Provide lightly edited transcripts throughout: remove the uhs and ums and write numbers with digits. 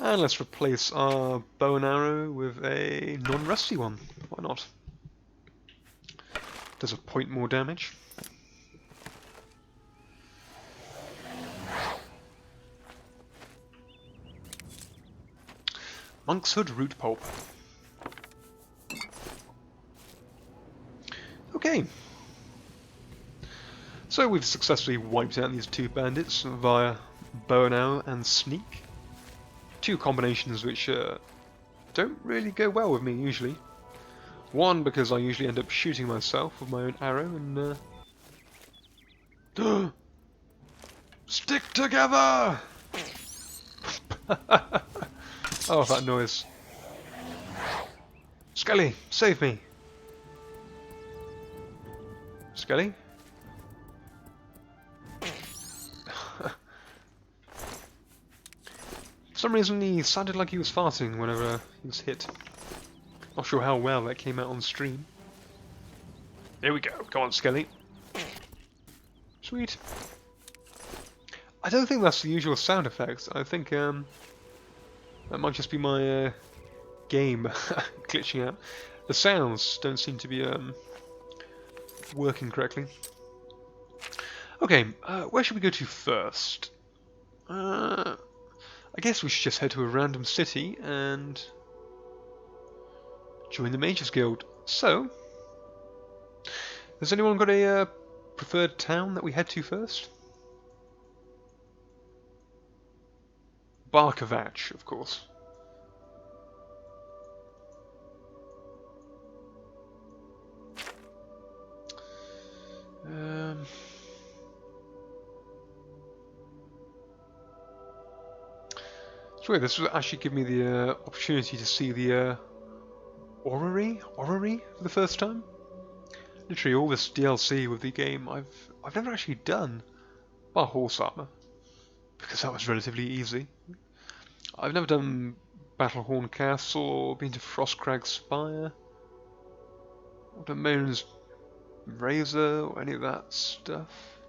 And let's replace our bow and arrow with a non-rusty one. Why not? Does a point more damage. Monk's Hood root pulp. Okay. So we've successfully wiped out these two bandits via bow and arrow and sneak. Two combinations which don't really go well with me usually. One, because I usually end up shooting myself with my own arrow and stick together! Oh, that noise. Skelly, save me! Skelly? For some reason he sounded like he was farting whenever he was hit. Not sure how well that came out on stream. There we go, come on Skelly. Sweet. I don't think that's the usual sound effect. I think that might just be my game glitching out. The sounds don't seem to be working correctly. Okay, where should we go to first? I guess we should just head to a random city and join the Mages Guild. So, has anyone got a preferred town that we head to first? Barkovach, of course. So this will actually give me the opportunity to see the orrery for the first time. Literally all this DLC with the game I've never actually done, bar horse armor, because that was relatively easy. I've never done Battlehorn Castle or been to Frostcrag Spire, or done Moan's Razor or any of that stuff.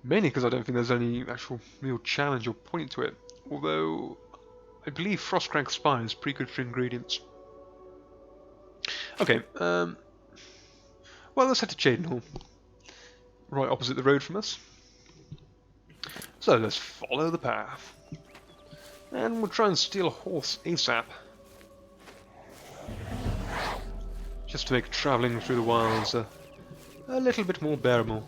Mainly because I don't think there's any actual real challenge or point to it. Although I believe Frostcrag Spire is pretty good for ingredients. Okay, well let's head to Cheydinhal, right opposite the road from us. So let's follow the path. And we'll try and steal a horse ASAP. Just to make travelling through the wilds a little bit more bearable.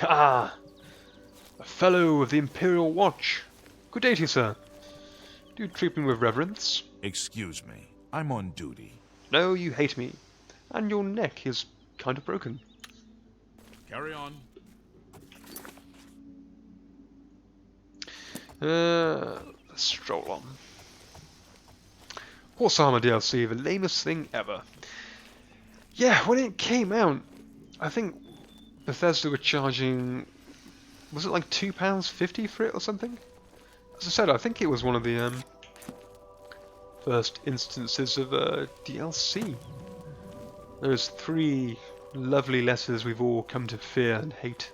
Ah! A fellow of the Imperial Watch. Good day to you, sir. Do treat me with reverence. Excuse me, I'm on duty. No, you hate me. And your neck is kind of broken. Carry on. Let's stroll on. Horse Armor DLC, the lamest thing ever. Yeah, when it came out, I think Bethesda were charging, was it like £2.50 for it or something? As I said, I think it was one of the first instances of DLC. Those 3 lovely letters we've all come to fear and hate.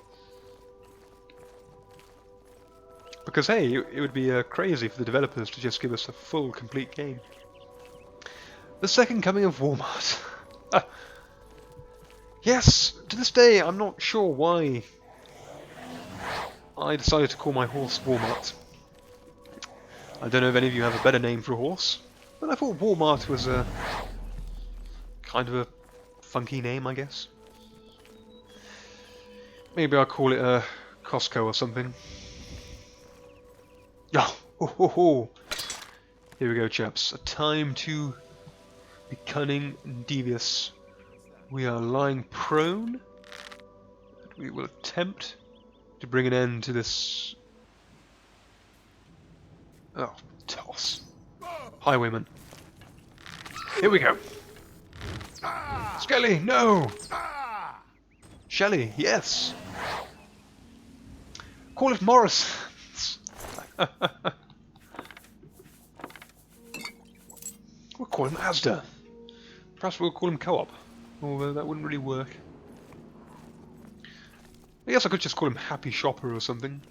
Because hey, it would be crazy for the developers to just give us a full, complete game. The second coming of Walmart. Yes, to this day I'm not sure why I decided to call my horse Walmart. I don't know if any of you have a better name for a horse, but I thought Walmart was a kind of a funky name, I guess. Maybe I'll call it Costco or something. Oh, here we go, chaps. A time to be cunning and devious. We are lying prone. We will attempt to bring an end to this. Oh, toss. Highwayman. Here we go. Skelly, no! Shelley, yes! Call it Morris! We'll call him Asda. Perhaps we'll call him Co-op, although that wouldn't really work. I guess I could just call him Happy Shopper or something.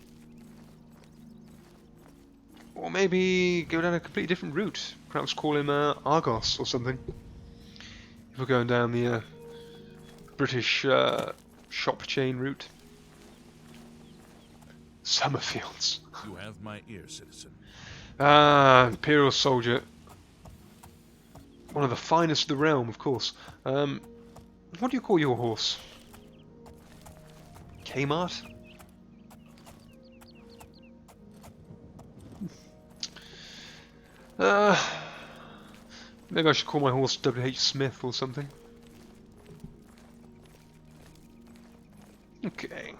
Or maybe go down a completely different route. Perhaps call him Argos or something. If we're going down the British shop chain route. Summerfields. You have my ear, citizen. Ah, Imperial Soldier. One of the finest of the realm, of course. What do you call your horse? Kmart? Maybe I should call my horse W.H. Smith or something. Okay.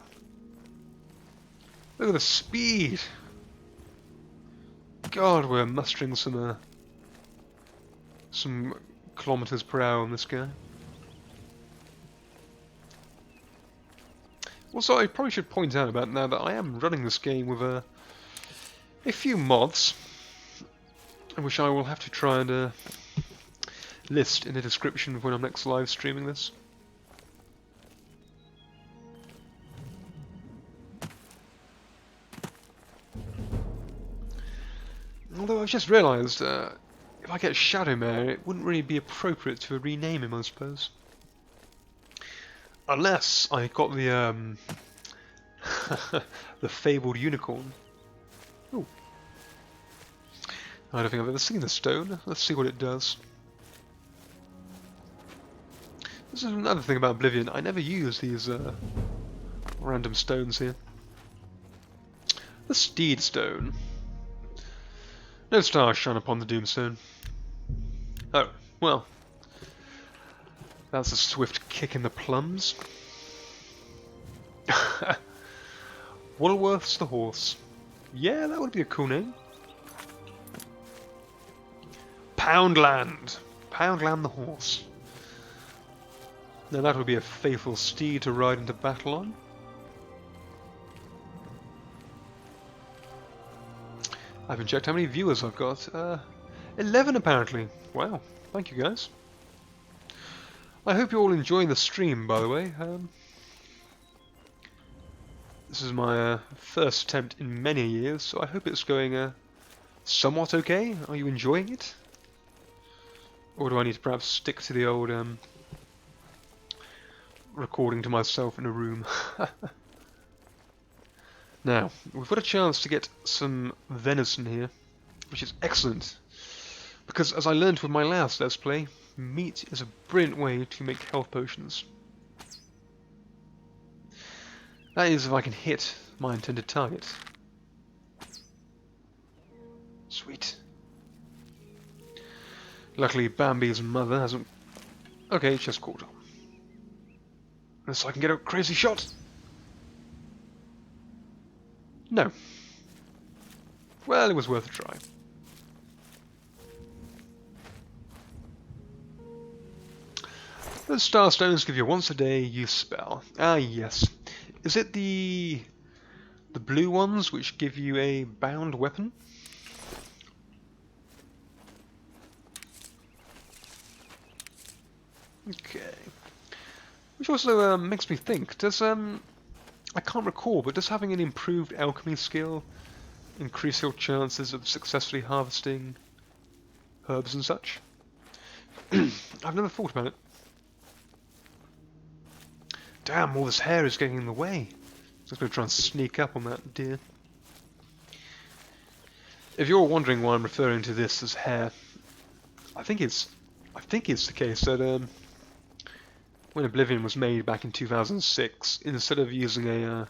Look at the speed! God, we're mustering some kilometers per hour on this guy. Also, I probably should point out about now that I am running this game with a few mods, which I will have to try and list in the description when I'm next live streaming this. Although I've just realised, if I get Shadowmare, it wouldn't really be appropriate to rename him, I suppose. Unless I got the the fabled unicorn. Ooh. I don't think I've ever seen the stone. Let's see what it does. This is another thing about Oblivion. I never use these random stones here. The Steed Stone. No stars shine upon the Doomstone. Oh, well. That's a swift kick in the plums. Woolworth's the horse. Yeah, that would be a cool name. Poundland. Poundland the horse. Now that would be a faithful steed to ride into battle on. I haven't checked how many viewers I've got. 11 apparently. Wow, thank you guys. I hope you're all enjoying the stream, by the way. This is my first attempt in many years, so I hope it's going somewhat okay. Are you enjoying it? Or do I need to perhaps stick to the old recording to myself in a room? Now, we've got a chance to get some venison here, which is excellent. Because as I learned with my last Let's Play, meat is a brilliant way to make health potions. That is if I can hit my intended target. Sweet. Luckily Bambi's mother hasn't... Okay, just caught on. Unless I can get a crazy shot. No. Well, it was worth a try. Those star stones give you once a day use spell. Ah, yes. Is it the blue ones which give you a bound weapon? Okay. Which also makes me think, does I can't recall, but does having an improved alchemy skill increase your chances of successfully harvesting herbs and such? I've never thought about it. Damn, all this hair is getting in the way. So I'm going to try and sneak up on that deer. If you're wondering why I'm referring to this as hair, I think it's the case that when Oblivion was made back in 2006, instead of using a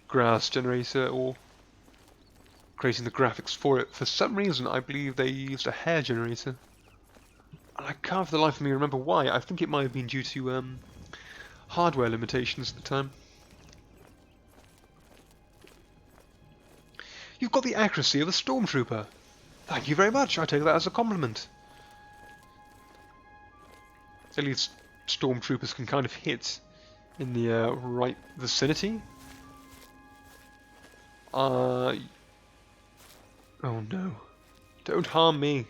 grass generator or creating the graphics for it, for some reason I believe they used a hair generator. And I can't for the life of me remember why. I think it might have been due to hardware limitations at the time. You've got the accuracy of a stormtrooper. Thank you very much. I take that as a compliment. At least stormtroopers can kind of hit in the right vicinity. Oh no. Don't harm me.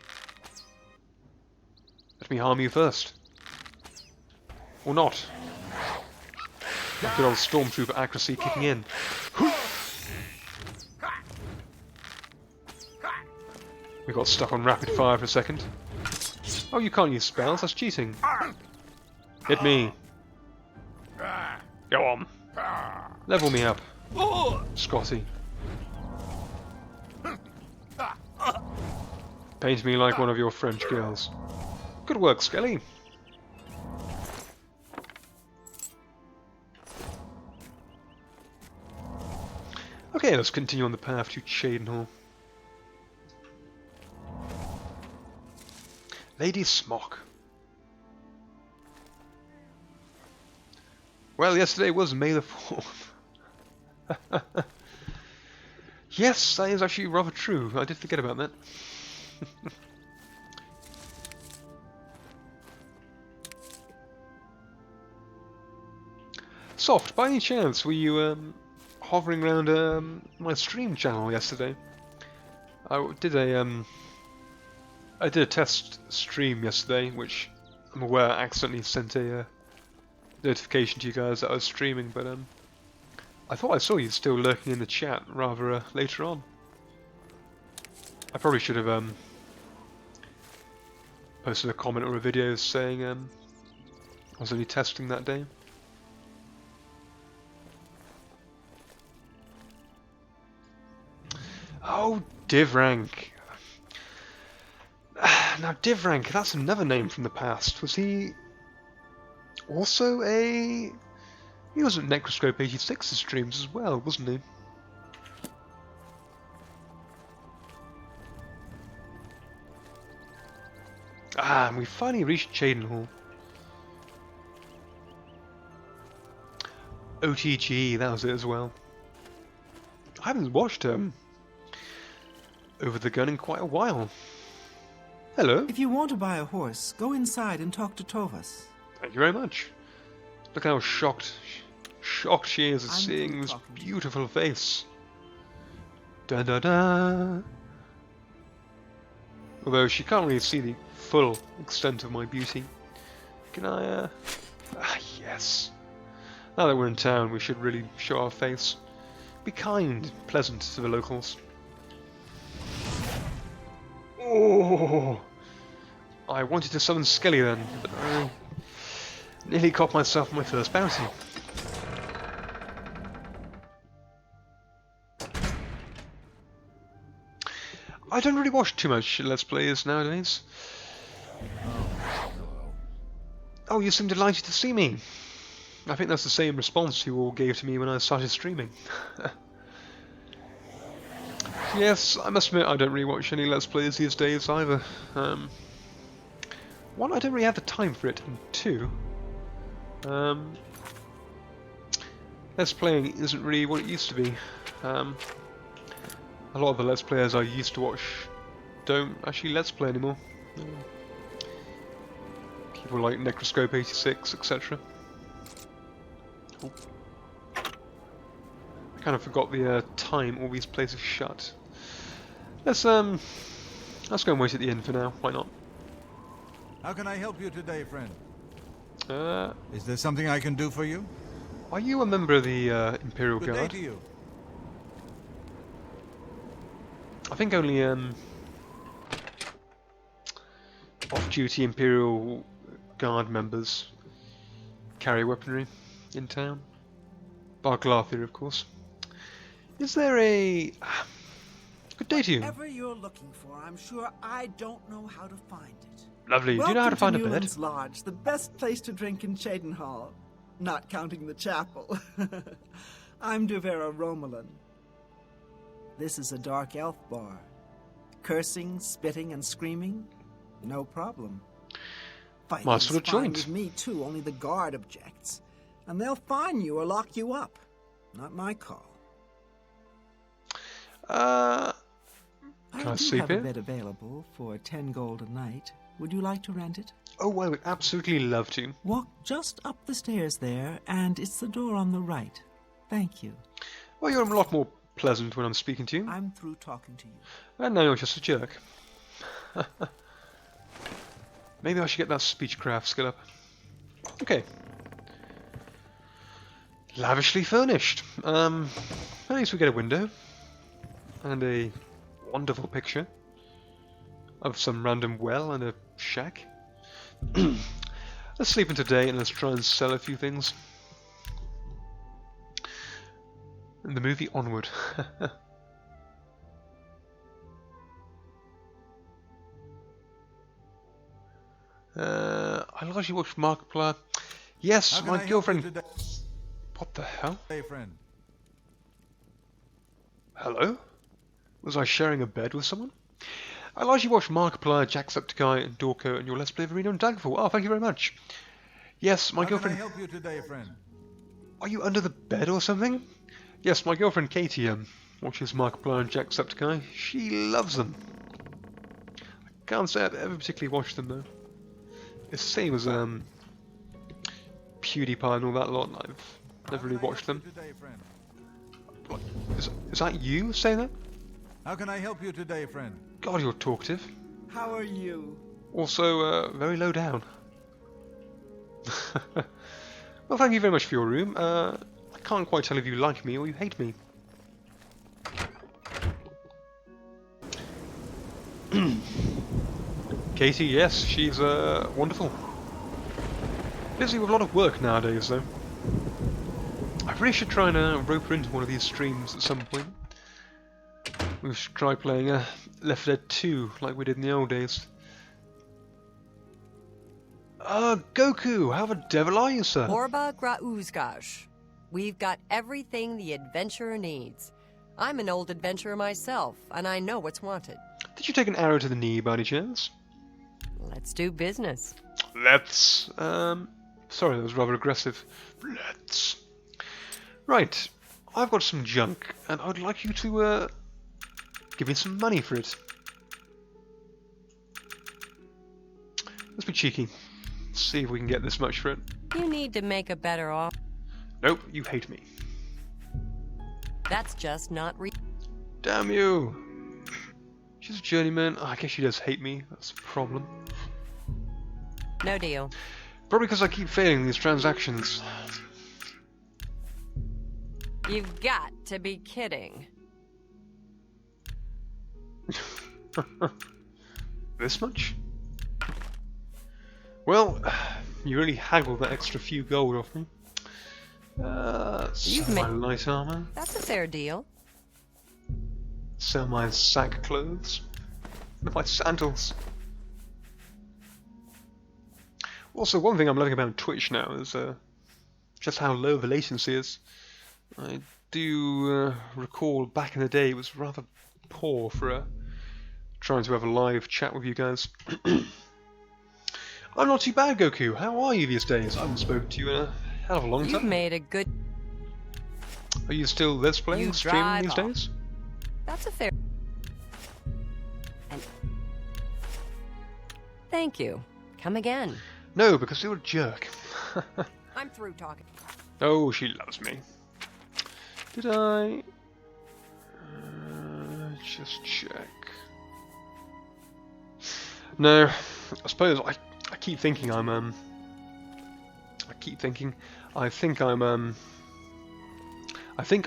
Let me harm you first. Or not. Good old stormtrooper accuracy kicking in. We got stuck on rapid fire for a second. Oh, you can't use spells, that's cheating. Hit me. Go on. Level me up. Scotty. Paint me like one of your French girls. Good work, Skelly. Okay, let's continue on the path to Cheydinhal. Lady Smock. Well, yesterday was May the 4th. Yes, that is actually rather true. I did forget about that. Soft, by any chance, were you hovering around my stream channel yesterday? I did a test stream yesterday, which I'm aware I accidentally sent a notification to you guys that I was streaming, but I thought I saw you still lurking in the chat rather later on. I probably should have posted a comment or a video saying I was only testing that day. Oh, Div rank. Now, Div rank, that's another name from the past. Was he also a... He was at Necroscope 86's streams as well, wasn't he? Ah, and we finally reached Cheydinhal. OTG, that was it as well. I haven't watched Over the Gun in quite a while. Hello. If you want to buy a horse, go inside and talk to Tovas. Thank you very much. Look how shocked she is at seeing this beautiful face. Da da da. Although she can't really see the full extent of my beauty. Can I, Ah, yes. Now that we're in town, we should really show our face. Be kind, pleasant to the locals. Oh! I wanted to summon Skelly then, but I nearly caught myself my first bounty. I don't really watch too much Let's Plays nowadays. Oh, you seem delighted to see me. I think that's the same response you all gave to me when I started streaming. Yes, I must admit I don't really watch any Let's Plays these days either. One, I don't really have the time for it, and two, Let's Playing isn't really what it used to be. A lot of the Let's Players I used to watch don't actually Let's Play anymore. People like Necroscope 86, etc. Oh. I kind of forgot the time all these places shut. Let's go and wait at the inn for now. Why not? How can I help you today, friend? Uh, Is there something I can do for you? Are you a member of the Imperial Good day Guard? to you. I think only off-duty Imperial Guard members carry weaponry in town. Bar Glarthir, of course. Is there a... Good day to you. Whatever you're looking for, I'm sure I don't know how to find it. Lovely. Do you know how to find a bed? Newland's Lodge, the best place to drink in Cheydinhal, not counting the chapel. I'm Duvera Romulan. This is a dark elf bar. Cursing, spitting, and screaming? No problem. Fighting My is sort of fine joint. with me too, only the guard objects. And they'll fine you or lock you up. Not my call. Can I do sleep have a here? bed available for 10 gold a night. Would you like to rent it? Oh, I would absolutely love to. Walk just up the stairs there, and it's the door on the right. Thank you. Well, you're a lot more pleasant when I'm speaking to you. I'm through talking to you. And now you're just a jerk. Maybe I should get that speechcraft skill up. Okay. lavishly furnished. At least we get a window and a wonderful picture of some random well and a shack. Let's sleep in today and let's try and sell a few things. In the movie Onward. I largely watch Markiplier. Yes, How can I my help you girlfriend. today, What the hell? friend? Hello? Was I sharing a bed with someone? I largely watch Markiplier, Jacksepticeye, and Dorko, and your Let's Play of Arena and Daggerfall. Oh, thank you very much. Yes, my How girlfriend. can I help you today, friend? Are you under the bed or something? Yes, my girlfriend Katie watches Markiplier and Jacksepticeye. She loves them. I can't say I've ever particularly watched them though. It's the same as PewDiePie and all that lot. I've never really watched them. Today, friend? What, is that you saying that? How can I help you today, friend? God, you're talkative. How are you? Also, very low down. Well, thank you very much for your room. I can't quite tell if you like me or you hate me. Katie, yes, she's wonderful. Busy with a lot of work nowadays, though. I really should try and rope her into one of these streams at some point. We should try playing Left 4 Dead 2 like we did in the old days. Goku, how the devil are you, sir? Orba Grauzgash. We've got everything the adventurer needs. I'm an old adventurer myself, and I know what's wanted. Did you take an arrow to the knee by any chance? Let's do business. Let's. Sorry, that was rather aggressive. Let's. Right, I've got some junk, and I'd like you to give me some money for it. Let's be cheeky. See if we can get this much for it. You need to make a better offer. Nope, you hate me. That's just not Damn you! She's a journeyman. Oh, I guess she does hate me. That's a problem. No deal. Probably because I keep failing these transactions. You've got to be kidding. This much? Well, you really haggled that extra few gold off me. You've Sell my made- light armor. That's a fair deal. Sell my sack clothes. And my sandals. Also, one thing I'm learning about Twitch now is just how low the latency is. I do recall back in the day it was rather poor for trying to have a live chat with you guys. I'm not too bad, Goku. How are you these days? I haven't spoken to you in a hell of a long You've time. made a good... Are you still Let's Playing, You streaming drive these off. days? That's a fair... And... Thank you. Come again. No, because you're a jerk. I'm through talking. Oh, she loves me. Did I? Just check. No, I suppose I keep thinking I'm I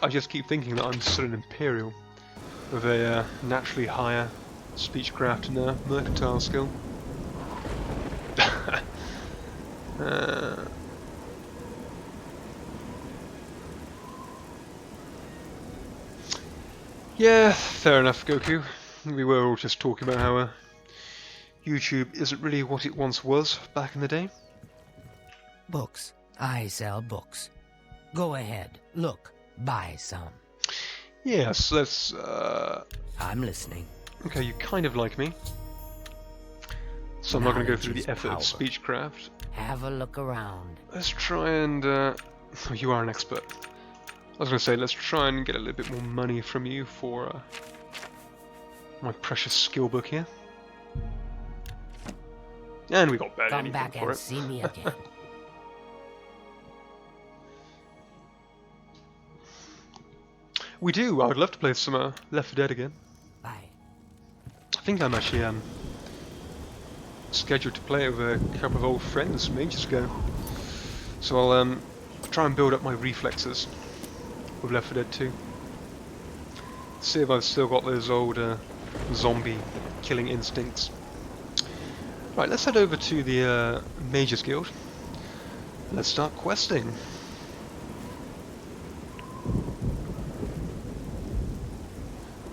just keep thinking that I'm still an Imperial with a naturally higher speechcraft and mercantile skill. Yeah, fair enough, Goku. We were all just talking about how YouTube isn't really what it once was back in the day. Books. I sell books. Go ahead. Look. Buy some. Yes, let's. I'm listening. Okay, you kind of like me, so I'm not going to go Knowledge through is the effort of power. speechcraft. Have a look around. Let's try and. You are an expert. I was going to say, let's try and get a little bit more money from you for my precious skill book here. And we got barely Come anything back for and it. see me again. We do. I would love to play some Left 4 Dead again. Bye. I think I'm actually scheduled to play it with a couple of old friends from ages ago. So I'll try and build up my reflexes with Left 4 Dead 2. See if I've still got those old zombie killing instincts. Right, let's head over to the Mages Guild. Let's start questing.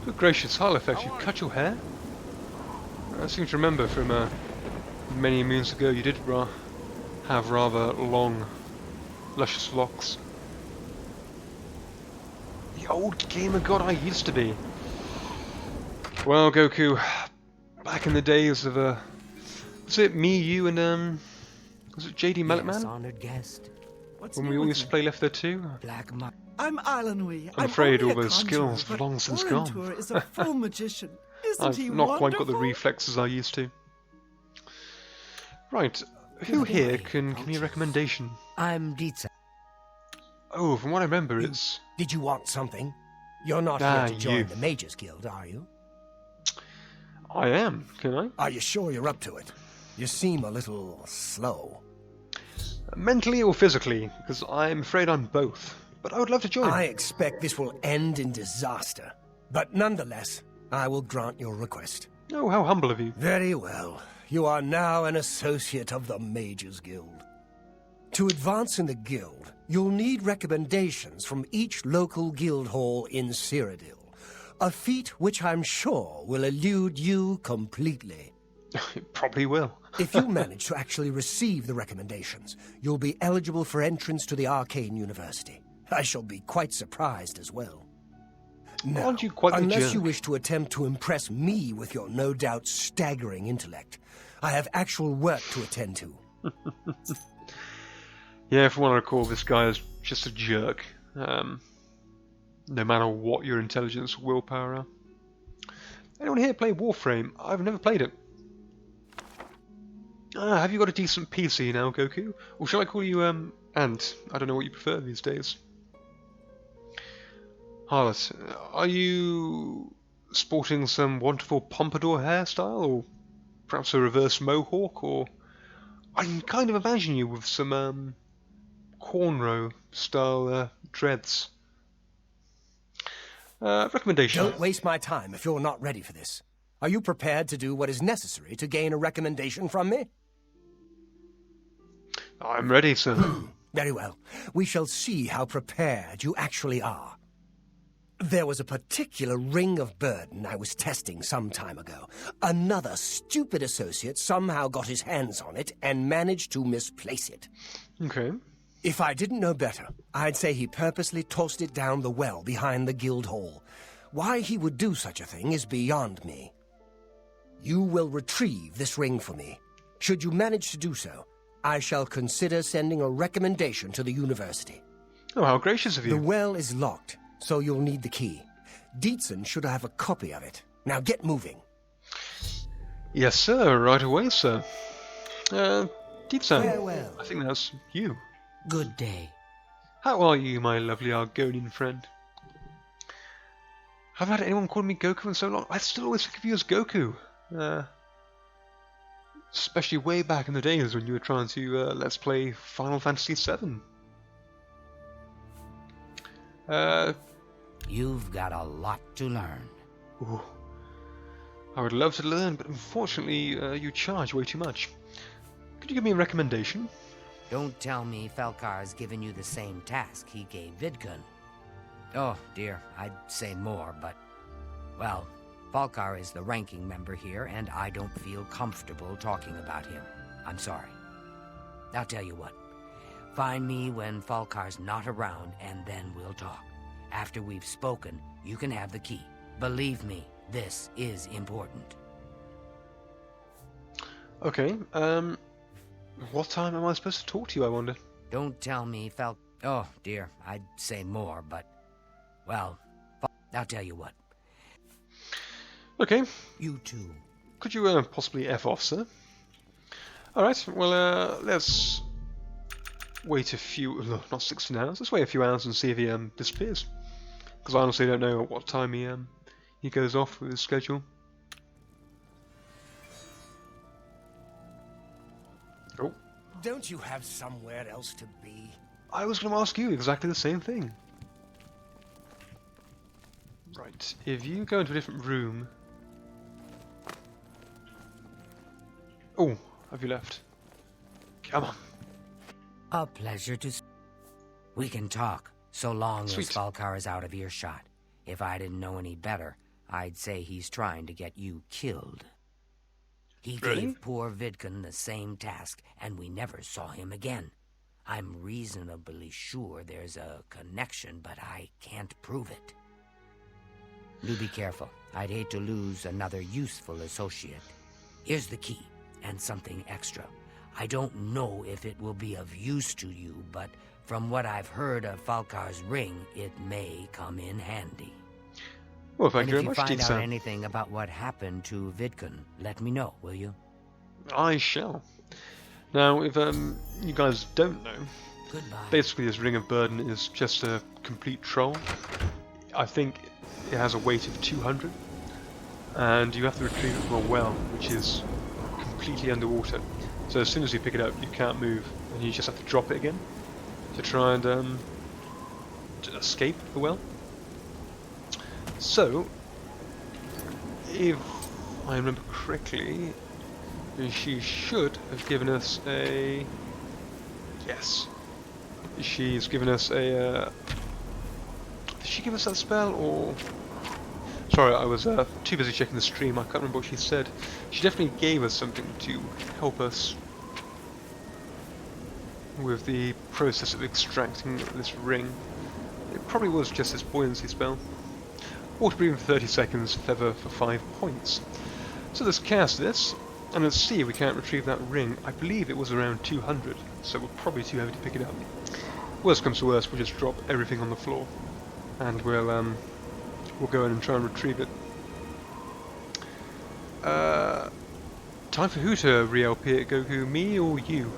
Good gracious, Harlefex, you cut your hair? I seem to remember from many moons ago you did have rather long, luscious locks. The old gamer god I used to be. Well, Goku, back in the days of was it me, you, and was it Cheydinhal, Yes, man? honored guest. What's When new we with always you? play Left 4 Dead 2? Black Mark. I'm Islandwy. I'm afraid only all a those conjurer, skills but long since gone. Orantour is a full magician. Isn't I've he not wonderful? quite got the reflexes I used to. Right, who Good here day, can give me a approaches. recommendation? I'm Dietza. Oh, from what I remember, it's... Did you want something? You're not Ah, here to join you. the Mages Guild, are you? I am, can I? Are you sure you're up to it? You seem a little slow. Mentally or physically? Because I'm afraid I'm both. But I would love to join. I expect this will end in disaster. But nonetheless, I will grant your request. Oh, how humble of you. Very well. You are now an associate of the Mages Guild. To advance in the guild, you'll need recommendations from each local guild hall in Cyrodiil. A feat which I'm sure will elude you completely. It probably will. If you manage to actually receive the recommendations, you'll be eligible for entrance to the Arcane University. I shall be quite surprised as well. Now, Aren't you quite the unless jerk? you wish to attempt to impress me with your no doubt staggering intellect, I have actual work to attend to. Yeah, from what I recall, this guy is just a jerk. No matter what your intelligence or willpower are. Anyone here play Warframe? I've never played it. Have you got a decent PC now, Goku? Or shall I call you, Ant? I don't know what you prefer these days. Harlot, are you sporting some wonderful pompadour hairstyle? Or perhaps a reverse mohawk? Or I can kind of imagine you with some, cornrow style dreads. Recommendation. Don't waste my time if you're not ready for this. Are you prepared to do what is necessary to gain a recommendation from me? I'm ready, sir. Very well. We shall see how prepared you actually are. There was a particular ring of burden I was testing some time ago. Another stupid associate somehow got his hands on it and managed to misplace it. Okay. If I didn't know better, I'd say he purposely tossed it down the well behind the guild hall. Why he would do such a thing is beyond me. You will retrieve this ring for me. Should you manage to do so, I shall consider sending a recommendation to the university. Oh, how gracious of The you. well is locked, so you'll need the key. Dietzen should have a copy of it. Now get moving. Yes, sir. Right away, sir. Deep-san, Farewell. I think that's you. Good day. How are you, my lovely Argonian friend? Haven't had anyone call me Goku in so long. I still always think of you as Goku. Especially way back in the days when you were trying to let's play Final Fantasy VII. You've got a lot to learn. Ooh. I would love to learn, but unfortunately you charge way too much. Could you give me a recommendation? Don't tell me Felkar's given you the same task he gave Vidkun. Oh, dear, I'd say more, but... Well, Falkar is the ranking member here, and I don't feel comfortable talking about him. I'm sorry. I'll tell you what. Find me when Falkar's not around, and then we'll talk. After we've spoken, you can have the key. Believe me, this is important. Okay, what time am I supposed to talk to you, I wonder? Don't tell me Oh, dear, I'd say more, but... Well, I'll tell you what. Okay, You too. could you possibly F off, sir? Alright, well, let's wait a few... No, not 16 hours. Let's wait a few hours and see if he disappears. Because I honestly don't know at what time he goes off with his schedule. Oh, Don't you have somewhere else to be? I was going to ask you exactly the same thing. Right, if you go into a different room... Oh, have you left? Come on. A pleasure to... We can talk, so long Sweet. as Falcar is out of earshot. If I didn't know any better, I'd say he's trying to get you killed. He Really? gave poor Vidkun the same task, and we never saw him again. I'm reasonably sure there's a connection, but I can't prove it. Do be careful. I'd hate to lose another useful associate. Here's the key, and something extra. I don't know if it will be of use to you, but from what I've heard of Falcar's ring, it may come in handy. Well, thank And you very if you much, find Dean out Sam. anything about what happened to Vidkun, let me know, will you? I shall. Now, if you guys don't know, Goodbye. basically this Ring of Burden is just a complete troll. I think it has a weight of 200, and you have to retrieve it from a well, which is completely underwater. So as soon as you pick it up, you can't move, and you just have to drop it again to try and to escape the well. So, if I remember correctly, she should have given us a... Yes. She's given us a... Did she give us that spell, or... Sorry, I was too busy checking the stream, I can't remember what she said. She definitely gave us something to help us with the process of extracting this ring. It probably was just this buoyancy spell. Water breathing for 30 seconds, feather for 5 points. So let's cast this, and let's see if we can't retrieve that ring. I believe it was around 200, so we're probably too heavy to pick it up. Worst comes to worst, we'll just drop everything on the floor, and we'll go in and try and retrieve it. Time for who to re-LP it, Goku? Me or you?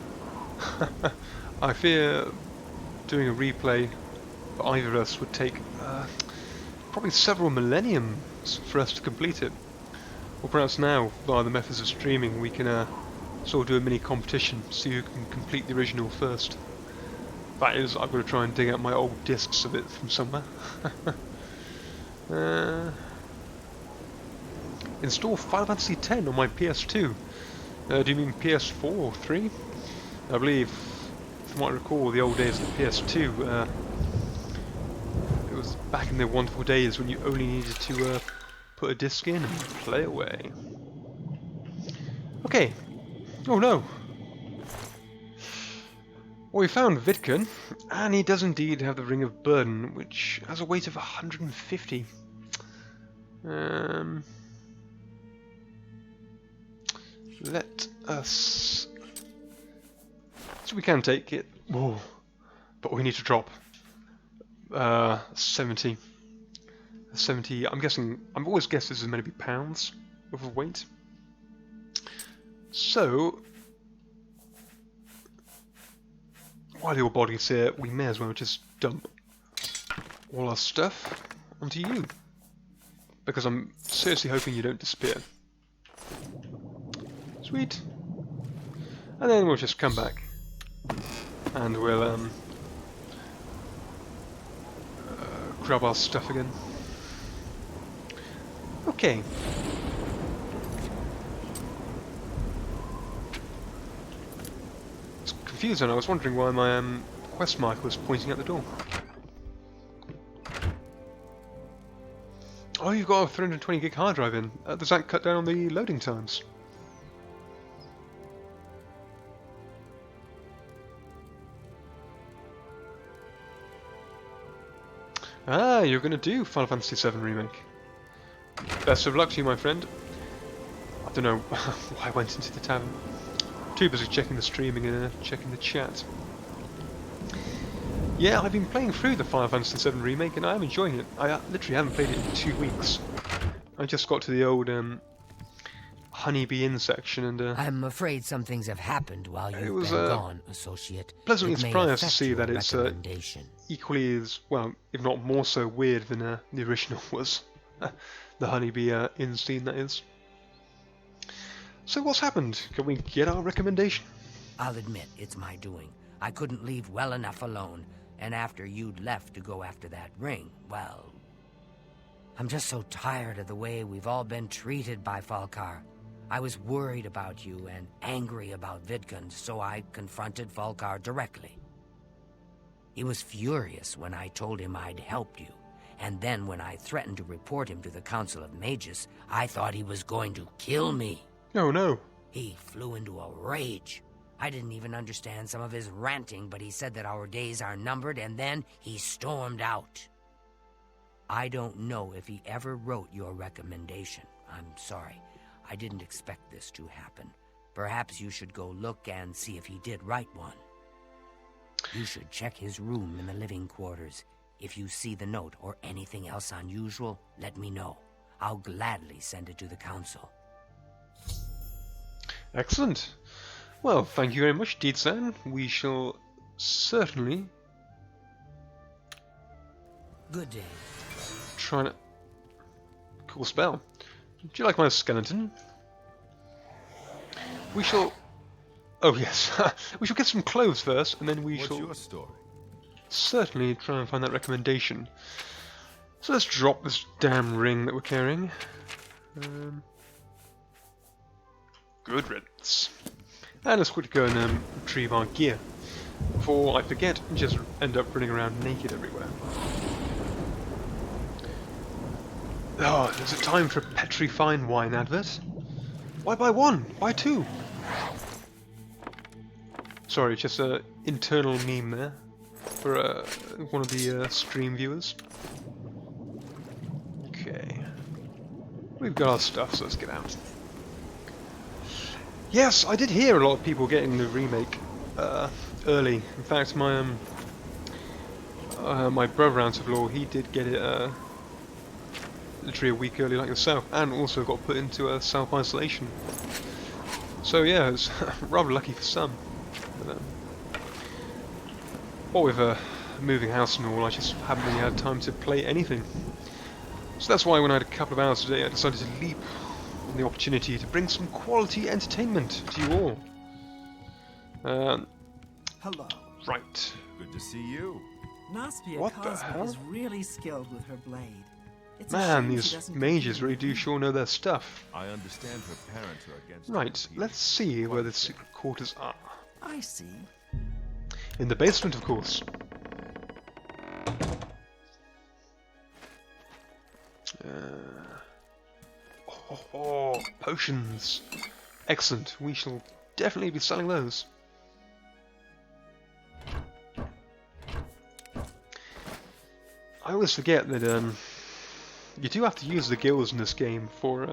I fear doing a replay for either of us would take probably several millenniums for us to complete it. Or perhaps now, via the methods of streaming, we can sort of do a mini competition, see who can complete the original first. That is, I've got to try and dig out my old discs of it from somewhere. Install Final Fantasy X on my PS2. Do you mean PS4 or 3? I believe, from what I recall, the old days of the PS2, it was back in the wonderful days when you only needed to put a disc in and play away. Okay. Oh no! Well, we found Vidkun, and he does indeed have the Ring of Burden, which has a weight of 150. Let us... So we can take it. Whoa. But we need to drop 70. 70, I'm guessing, I've always guessed this is meant to be pounds worth of weight. So, while your body's here, we may as well just dump all our stuff onto you. Because I'm seriously hoping you don't disappear. Sweet. And then we'll just come back. And we'll grab our stuff again. Okay. I was confused and I was wondering why my quest marker was pointing at the door. Oh, you've got a 320 gig hard drive in. Does that cut down on the loading times? Ah, you're going to do Final Fantasy VII Remake. Best of luck to you, my friend. I don't know why I went into the tavern. Too busy checking the streaming and checking the chat. Yeah, I've been playing through the Final Fantasy VII Remake and I am enjoying it. I literally haven't played it in 2 weeks. I just got to the old Honeybee Inn section and... I'm afraid some things have happened while you've was, been gone, Associate. pleasantly It may surprised to affect see your that it's recommendation. equally as, well, if not more so weird than the original was. The Honeybee Inn scene, that is. So what's happened? Can we get our recommendation? I'll admit it's my doing. I couldn't leave well enough alone, and after you'd left to go after that ring, well... I'm just so tired of the way we've all been treated by Falkar. I was worried about you and angry about Vidkun, so I confronted Falkar directly. He was furious when I told him I'd helped you, and then when I threatened to report him to the Council of Mages, I thought he was going to kill me. Oh no. He flew into a rage. I didn't even understand some of his ranting, but he said that our days are numbered, and then he stormed out. I don't know if he ever wrote your recommendation. I'm sorry. I didn't expect this to happen. Perhaps you should go look and see if he did write one. You should check his room in the living quarters. If you see the note or anything else unusual, let me know. I'll gladly send it to the council. Excellent. Well, thank you very much, Deed-san. We shall certainly... Good day. Try to... Cool spell. Do you like my skeleton? We shall... Oh yes, we shall get some clothes first, and then we What's shall your story? certainly try and find that recommendation. So let's drop this damn ring that we're carrying. Good riddance. And let's quickly go and retrieve our gear before I forget and just end up running around naked everywhere. Oh, is it time for a petrifying wine advert? Why buy one? Why two? Sorry, just an internal meme there for one of the stream viewers. Okay. We've got our stuff, so let's get out. Yes, I did hear a lot of people getting the remake early. In fact, my my brother-in-law, he did get it literally a week early like yourself, and also got put into self-isolation. So yeah, it's rather lucky for some. But, what with moving house and all, I just haven't really had time to play anything. So that's why when I had a couple of hours today, I decided to leap on the opportunity to bring some quality entertainment to you all. Hello. Right. Good to see you. Naspia What the Cosma hell? is really skilled with her blade. It's a Man, shame she these doesn't mages continue really do with sure know their stuff. I understand her parents are against Right, competing. let's see where the Quite secret quarters are. I see. In the basement, of course. Potions. Excellent. We shall definitely be selling those. I always forget that you do have to use the guilds in this game for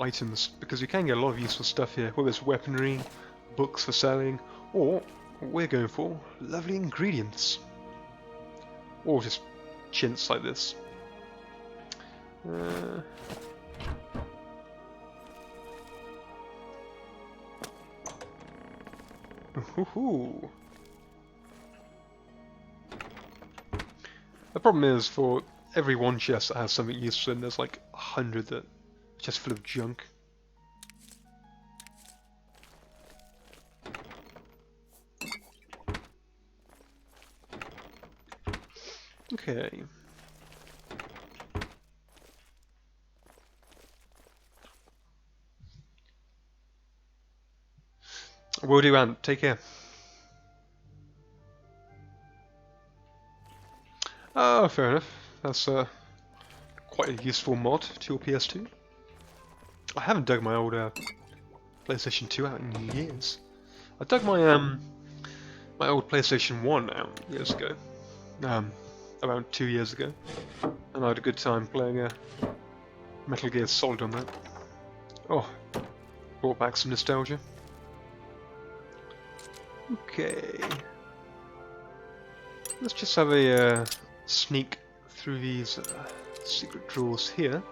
items, because you can get a lot of useful stuff here, whether it's weaponry, books for selling, or what we're going for, lovely ingredients. Or just chintz like this. Ooh. The problem is, for every one chest that has something useful in, there's like 100 that are just full of junk. Okay. Will do, Ant. Take care. Oh, fair enough. That's quite a useful mod to your PS2. I haven't dug my old PlayStation 2 out in years. I dug my my old PlayStation 1 out years ago. Around 2 years ago. And I had a good time playing Metal Gear Solid on that. Oh, brought back some nostalgia. Okay. Let's just have a sneak through these secret drawers here.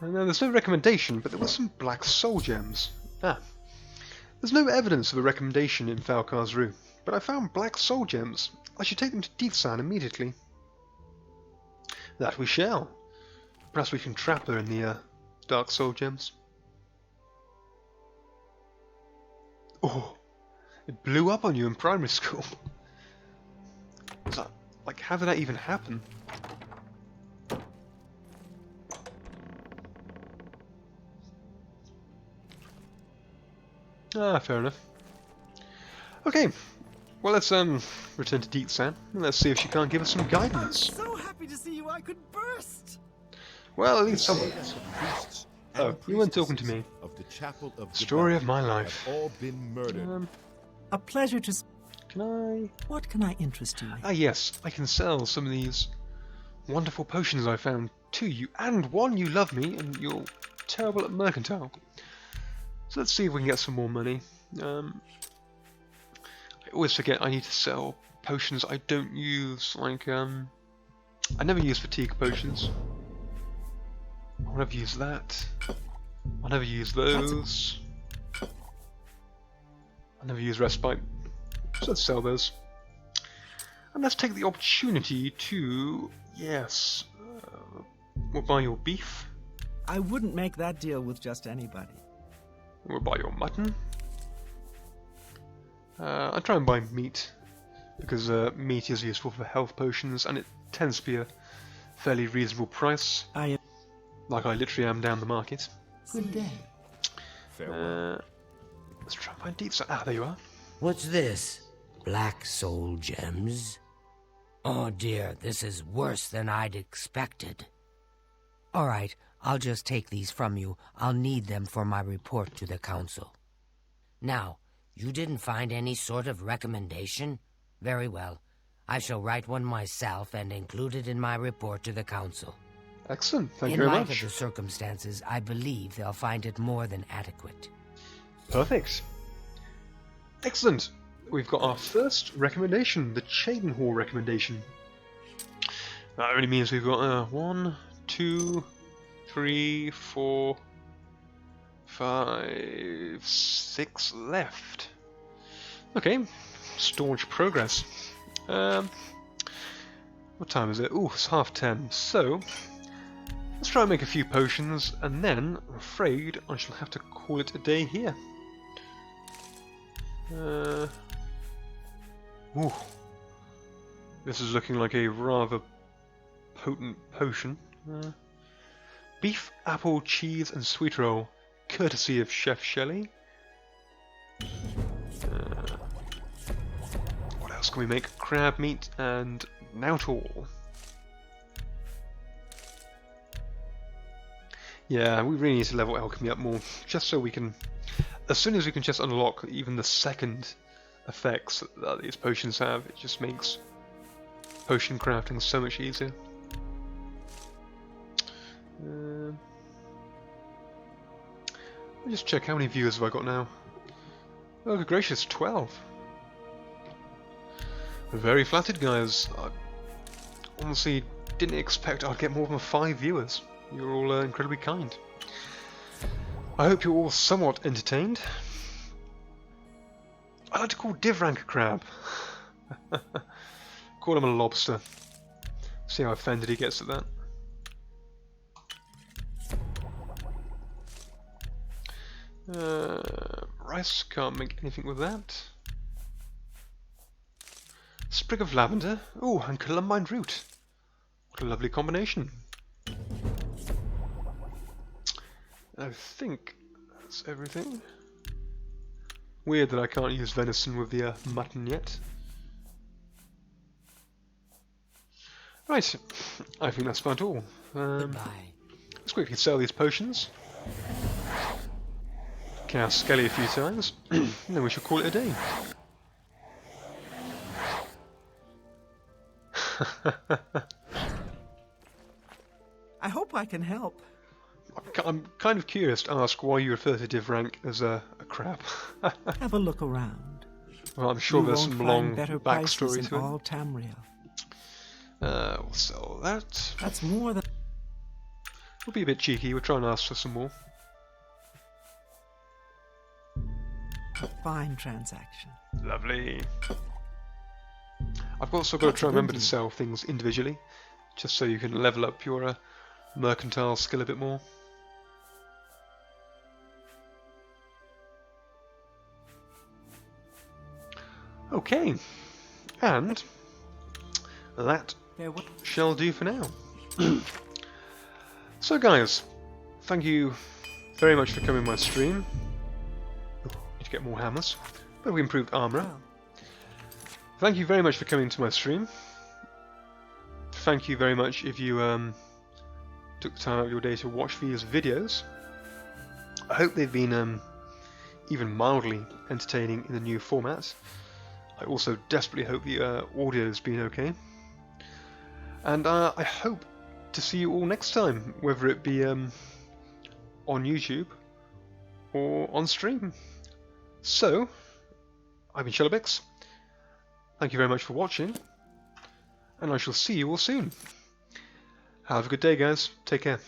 And there's no recommendation, but there were some black soul gems. There's no evidence of a recommendation in Falcar's room, but I found black soul gems. I should take them to Deed-san immediately. That we shall. Perhaps we can trap her in the Dark Soul gems. Oh, it blew up on you in primary school. Was that, like, how did that even happen? Ah, fair enough. Okay, well let's return to Deetsan and let's see if she can't give us some I'm guidance. so happy to see you, I could burst! Well, at least someone. Priests Oh, and you weren't talking to priestesses me. Of the chapel of Story of Gabal my life. have all been murdered. A pleasure to... Can I? What can I interest you in? Ah, yes, I can sell some of these wonderful potions I found to you, and one, you love me, and you're terrible at mercantile. So let's see if we can get some more money. I always forget I need to sell potions I don't use, like, I never use fatigue potions. I'll never use that. I'll never use those. I'll never use respite. So let's sell those. And let's take the opportunity to, yes, we'll buy your beef. I wouldn't make that deal with just anybody. We'll buy your mutton. I try and buy meat because meat is useful for health potions and it tends to be a fairly reasonable price. Like I literally am down the market. Good day. Farewell. Let's try and find deep. Ah, there you are. What's this? Black soul gems? Oh dear, this is worse than I'd expected. All right, I'll just take these from you. I'll need them for my report to the council. Now, you didn't find any sort of recommendation? Very well. I shall write one myself and include it in my report to the council. Excellent, thank you In very light much. of the circumstances, I believe they'll find it more than adequate. Perfect. Excellent. We've got our first recommendation, the Cheydinhal recommendation. That only means we've got 1, 2, 3, 4, 5, 6 left. Okay, staunch progress. What time is it? Ooh, it's 10:30. So, let's try and make a few potions, and then, I'm afraid, I shall have to call it a day here. Ooh. This is looking like a rather potent potion. Beef, apple, cheese, and sweet roll, courtesy of Chef Shelley. What else can we make? Crab meat and Nautal. Yeah, we really need to level alchemy up more, just so we can, as soon as we can just unlock even the second effects that these potions have, it just makes potion crafting so much easier. Let me just check how many viewers have I got now. Oh, good gracious, 12. Very flattered, guys. I honestly didn't expect I'd get more than 5 viewers. You're all incredibly kind. I hope you're all somewhat entertained. I like to call Divrank a crab. Call him a lobster. See how offended he gets at that. Rice, can't make anything with that. Sprig of lavender. Oh, and columbine root. What a lovely combination. I think that's everything. Weird that I can't use venison with the mutton yet. Right, I think that's about all. Goodbye. Let's quickly sell these potions. Cast Skelly a few times, and then we should call it a day. I hope I can help. I'm kind of curious to ask why you refer to Divrank as a crab. Have a look around. Well, I'm sure You there's won't some find long better prices backstory in to it. all Tamriel. We'll sell that. That's more than... We'll be a bit cheeky, we'll try and ask for some more. a fine transaction. Lovely. I've also got to That's try and remember to good. sell things individually, just so you can level up your mercantile skill a bit more. Okay, and that shall do for now. So guys, thank you very much for coming to my stream. Need to get more hammers, but we improved armor. Thank you very much for coming to my stream. Thank you very much if you took the time out of your day to watch these videos. I hope they've been even mildly entertaining in the new format. I also desperately hope the audio has been okay. And I hope to see you all next time, whether it be on YouTube or on stream. So, I've been Shellibix. Thank you very much for watching, and I shall see you all soon. Have a good day, guys. Take care.